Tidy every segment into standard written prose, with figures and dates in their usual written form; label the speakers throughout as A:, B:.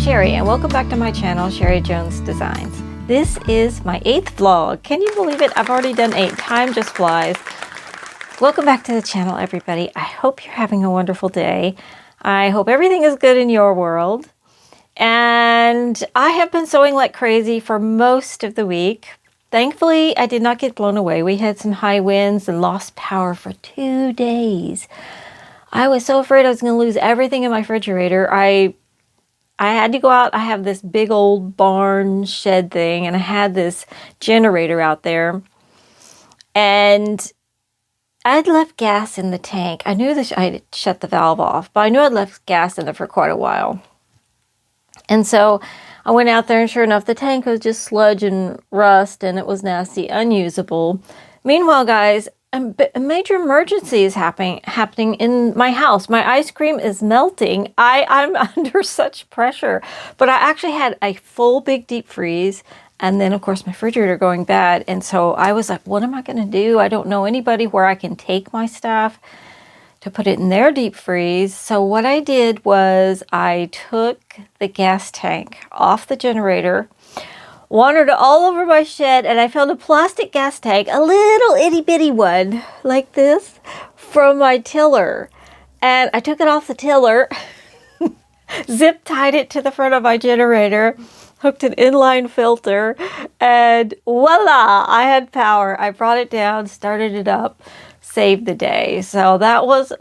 A: Sherry, and welcome back to my channel, Sherry Jones Designs. This is my 8th vlog. Can you believe it? I've already done 8. Time just flies. Welcome back to the channel, everybody. I hope you're having a wonderful day. I hope everything is good in your world. And I have been sewing like crazy for most of the week. Thankfully, I did not get blown away. We had some high winds and lost power for 2 days. I was so afraid I was going to lose everything in my refrigerator. I had to go out. I have this big old barn shed thing, and I had this generator out there. And I'd left gas in the tank. I knew that I had shut the valve off, but I knew I'd left gas in there for quite a while. And so I went out there, and sure enough, the tank was just sludge and rust, and it was nasty, unusable. Meanwhile, guys, a major emergency is happening in my house. My ice cream is melting. I'm under such pressure. But I actually had a full big deep freeze. And then, of course, my refrigerator going bad. And so I was like, what am I going to do? I don't know anybody where I can take my stuff to put it in their deep freeze. So what I did was I took the gas tank off the generator, wandered all over my shed, and I found a plastic gas tank, a little itty bitty one like this, from my tiller. And I took it off the tiller, zip tied it to the front of my generator, hooked an inline filter, and voila, I had power. I brought it down, started it up, saved the day. So that was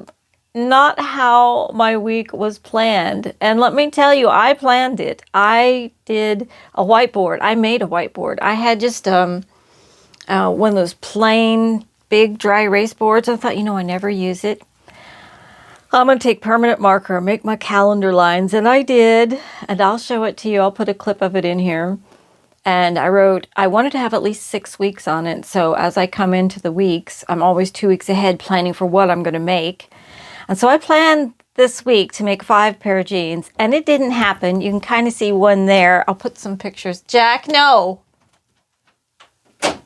A: not how my week was planned. And let me tell you, I planned it. I did a whiteboard. I made a whiteboard. I had just one of those plain big dry erase boards. I thought, I never use it. I'm going to take permanent marker and make my calendar lines. And I did. And I'll show it to you. I'll put a clip of it in here. And I wrote, I wanted to have at least 6 weeks on it. So as I come into the weeks, I'm always 2 weeks ahead planning for what I'm going to make. And so I planned this week to make 5 pair of jeans, and it didn't happen. You can kind of see one there. I'll put some pictures. Jack, no.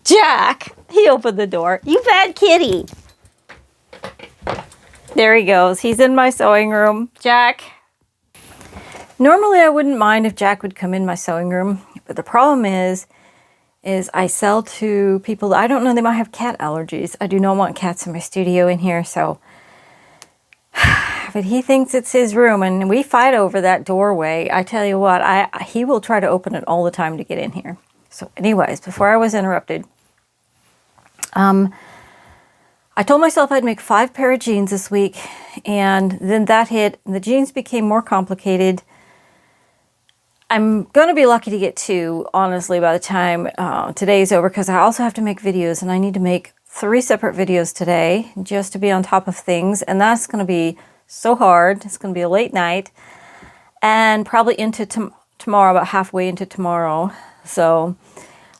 A: Jack, he opened the door. You bad kitty. There he goes. He's in my sewing room. Jack. Normally I wouldn't mind if Jack would come in my sewing room, but the problem is I sell to people that I don't know, they might have cat allergies. I do not want cats in my studio in here, so... But he thinks it's his room, and we fight over that doorway. I tell you what, he will try to open it all the time to get in here. So anyways, before I was interrupted, I told myself I'd make 5 pair of jeans this week, and then that hit, and the jeans became more complicated. I'm going to be lucky to get 2, honestly, by the time today's over, because I also have to make videos, and I need to make 3 separate videos today just to be on top of things, and that's going to be so hard. It's going to be a late night, and probably into tomorrow, about halfway into tomorrow. So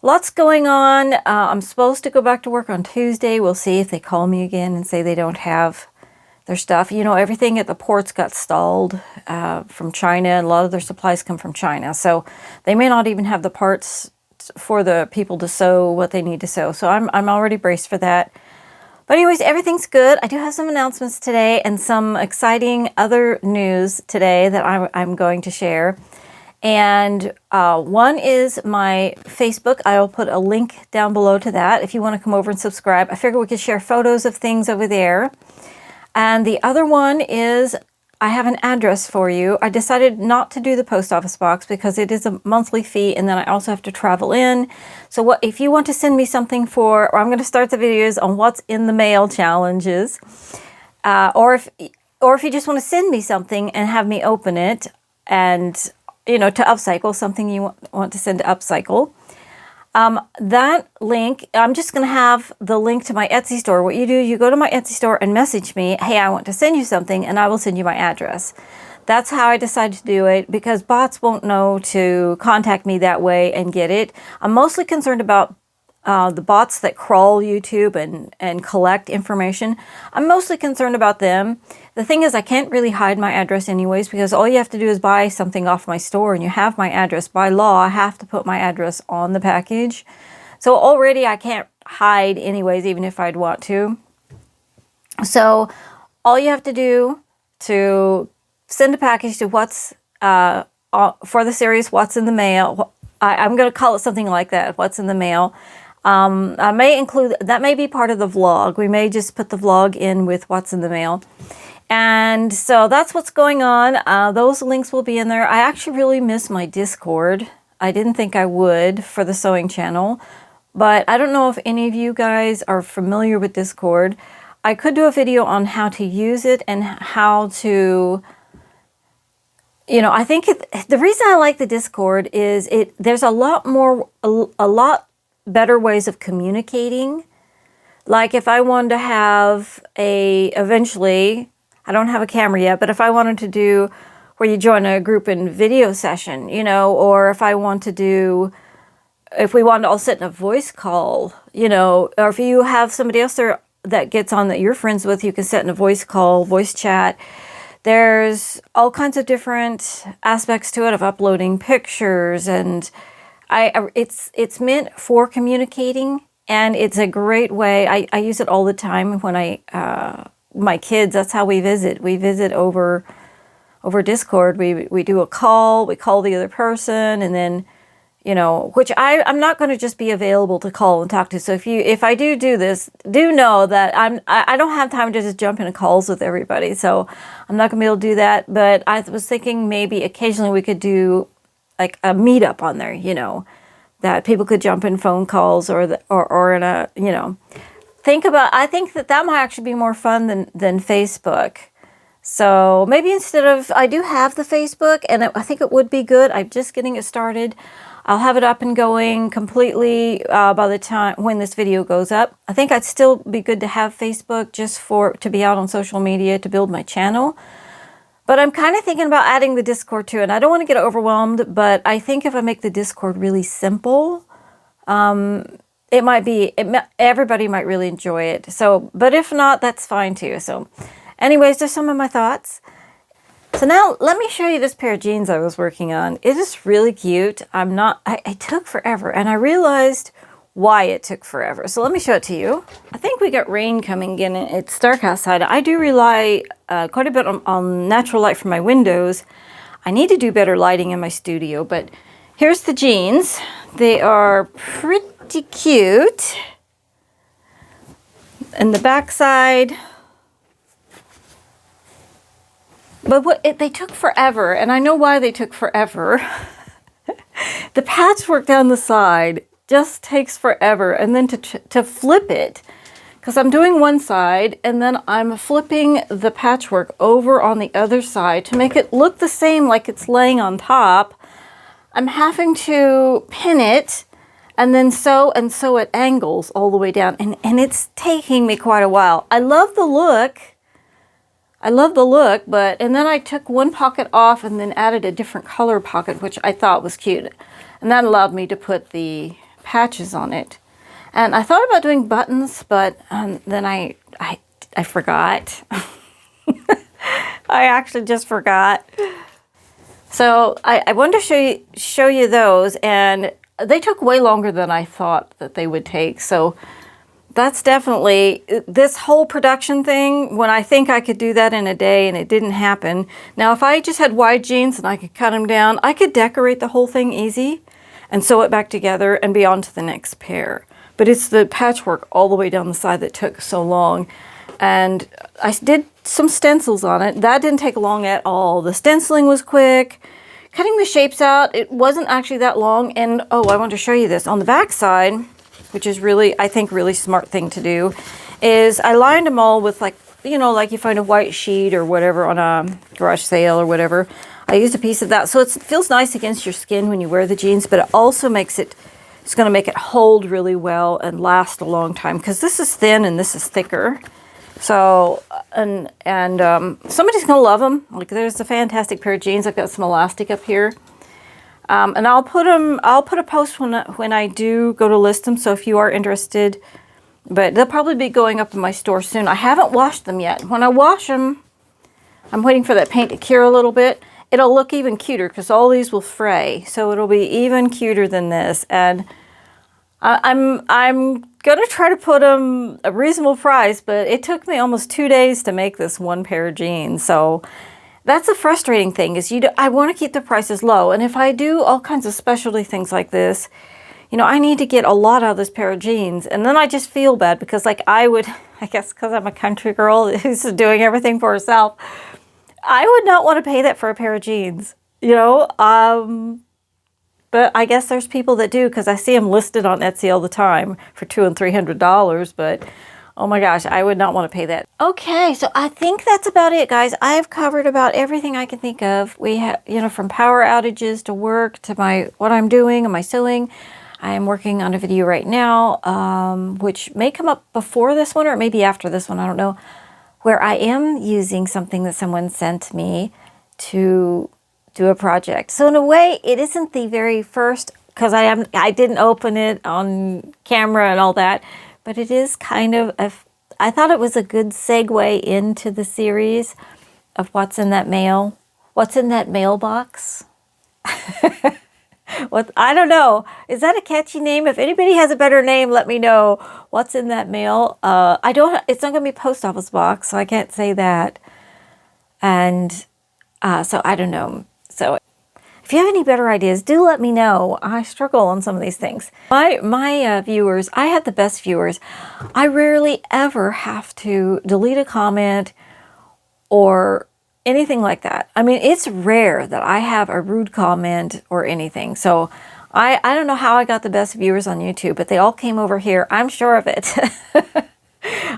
A: lots going on. I'm supposed to go back to work on Tuesday. We'll see if they call me again and say they don't have their stuff. Everything at the ports got stalled from China, and a lot of their supplies come from China. So they may not even have the parts for the people to sew what they need to sew. So I'm already braced for that. But anyways, everything's good. I do have some announcements today and some exciting other news today that I'm going to share. And one is my Facebook. I'll put a link down below to that if you want to come over and subscribe. I figured we could share photos of things over there. And the other one is I have an address for you. I decided not to do the post office box because it is a monthly fee, and then I also have to travel in. So if you want to send me something or I'm going to start the videos on what's in the mail challenges, or if you just want to send me something and have me open it, and to upcycle something you want to send to upcycle. That link, I'm just going to have the link to my Etsy store. What you do, you go to my Etsy store and message me, hey, I want to send you something, and I will send you my address. That's how I decided to do it, because bots won't know to contact me that way and get it. I'm mostly concerned about the bots that crawl YouTube and collect information. I'm mostly concerned about them. The thing is, I can't really hide my address anyways, because all you have to do is buy something off my store and you have my address. By law, I have to put my address on the package. So already I can't hide anyways, even if I'd want to. So all you have to do to send a package to what's for the series What's in the Mail. I'm going to call it something like that, What's in the Mail. I may include, that may be part of the vlog. We may just put the vlog in with What's in the Mail. And so that's what's going on. Those links will be in there. I actually really miss my Discord. I didn't think I would for the sewing channel, but I don't know if any of you guys are familiar with Discord. I could do a video on how to use it and how to, you know, I think the reason I like the Discord is there's a lot better ways of communicating. Like if I wanted to have eventually, I don't have a camera yet, but if I wanted to do where you join a group in video session, you know, or if we wanted to all sit in a voice call, you know, or if you have somebody else there that gets on that you're friends with, you can sit in a voice call, voice chat. There's all kinds of different aspects to it of uploading pictures, and it's meant for communicating, and it's a great way. I use it all the time when my kids, that's how we visit. We visit over Discord. We do a call, we call the other person, and then, you know, which I'm not going to just be available to call and talk to. So if I do this, do know that I don't have time to just jump into calls with everybody. So I'm not going to be able to do that. But I was thinking maybe occasionally we could do like a meetup on there, you know, that people could jump in phone calls or in a, you know, I think that might actually be more fun than Facebook. So maybe instead of, I do have the Facebook, and I think it would be good. I'm just getting it started. I'll have it up and going completely by the time when this video goes up. I think I'd still be good to have Facebook just to be out on social media to build my channel. But I'm kind of thinking about adding the Discord too, and I don't want to get overwhelmed, but I think if I make the Discord really simple, everybody might really enjoy it. So, but if not, that's fine too. So anyways, there's some of my thoughts. So now let me show you this pair of jeans I was working on. It is really cute. It took forever, and I realized why it took forever. So let me show it to you. I think we got rain coming in. It's dark outside. I do rely quite a bit on natural light from my windows. I need to do better lighting in my studio, but here's the jeans. They are pretty cute. And the back side. But they took forever, and I know why they took forever. The patchwork down the side just takes forever, and then to flip it, because I'm doing one side, and then I'm flipping the patchwork over on the other side to make it look the same like it's laying on top. I'm having to pin it, and then sew at angles all the way down, and it's taking me quite a while. I love the look, and then I took one pocket off and then added a different color pocket, which I thought was cute. And that allowed me to put the patches on it. And I thought about doing buttons, but then I forgot. I actually just forgot. So I wanted to show you those, and they took way longer than I thought that they would take. So that's definitely, this whole production thing, when I think I could do that in a day and it didn't happen. Now, if I just had wide jeans and I could cut them down, I could decorate the whole thing easy and sew it back together and be on to the next pair. But it's the patchwork all the way down the side that took so long. And I did some stencils on it. That didn't take long at all. The stenciling was quick. Cutting the shapes out, it wasn't actually that long. And, oh, I want to show you this. On the back side, which is really, I think, really smart thing to do, is I lined them all with, like, you know, like you find a white sheet or whatever on a garage sale or whatever. I used a piece of that. So it feels nice against your skin when you wear the jeans, but it also makes it, it's going to make it hold really well and last a long time, because this is thin and this is thicker. So, and somebody's going to love them. Like, there's a fantastic pair of jeans. I've got some elastic up here. And I'll put a post when I do go to list them. So if you are interested, but they'll probably be going up in my store soon. I haven't washed them yet. When I wash them, I'm waiting for that paint to cure a little bit. It'll look even cuter because all these will fray. So it'll be even cuter than this. And I'm going to try to put them a reasonable price, but it took me almost 2 days to make this one pair of jeans. So that's the frustrating thing is I want to keep the prices low. And if I do all kinds of specialty things like this, you know, I need to get a lot out of this pair of jeans. And then I just feel bad because like I guess because I'm a country girl who's doing everything for herself, I would not want to pay that for a pair of jeans, you know? But I guess there's people that do because I see them listed on Etsy all the time for $200 and $300, but oh my gosh, I would not want to pay that. Okay, so I think that's about it, guys. I've covered about everything I can think of. We have, you know, from power outages to work to what I'm doing and my sewing. I am working on a video right now, which may come up before this one or maybe after this one, I don't know, where I am using something that someone sent me to do a project. So in a way, it isn't the very first, because I didn't open it on camera and all that, but it is kind of I thought it was a good segue into the series of what's in that mailbox. I don't know. Is that a catchy name? If anybody has a better name, let me know. What's in that mail? It's not going to be post office box, so I can't say that. And so I don't know. So if you have any better ideas, do let me know. I struggle on some of these things. My viewers, I have the best viewers. I rarely ever have to delete a comment or anything like that. I mean, it's rare that I have a rude comment or anything. So I don't know how I got the best viewers on YouTube, but they all came over here. I'm sure of it.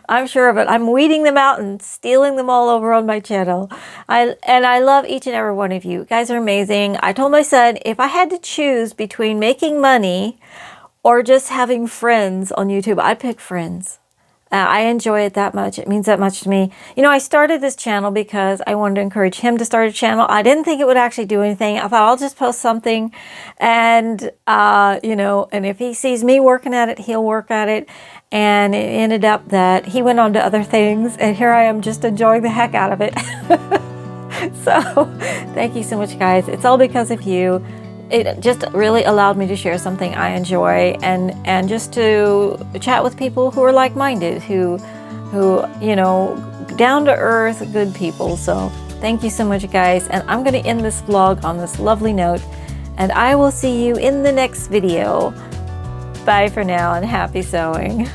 A: I'm sure of it. I'm weeding them out and stealing them all over on my channel. I love each and every one of you. You guys are amazing. I told my son, if I had to choose between making money or just having friends on YouTube, I'd pick friends. I enjoy it that much. It means that much to me. You know, I started this channel because I wanted to encourage him to start a channel. I didn't think it would actually do anything. I thought I'll just post something and, you know, and if he sees me working at it, he'll work at it. And it ended up that he went on to other things and here I am just enjoying the heck out of it. So thank you so much, guys. It's all because of you. It just really allowed me to share something I enjoy and just to chat with people who are like-minded, who you know, down to earth, good people. So thank you so much, guys. And I'm going to end this vlog on this lovely note. And I will see you in the next video. Bye for now and happy sewing.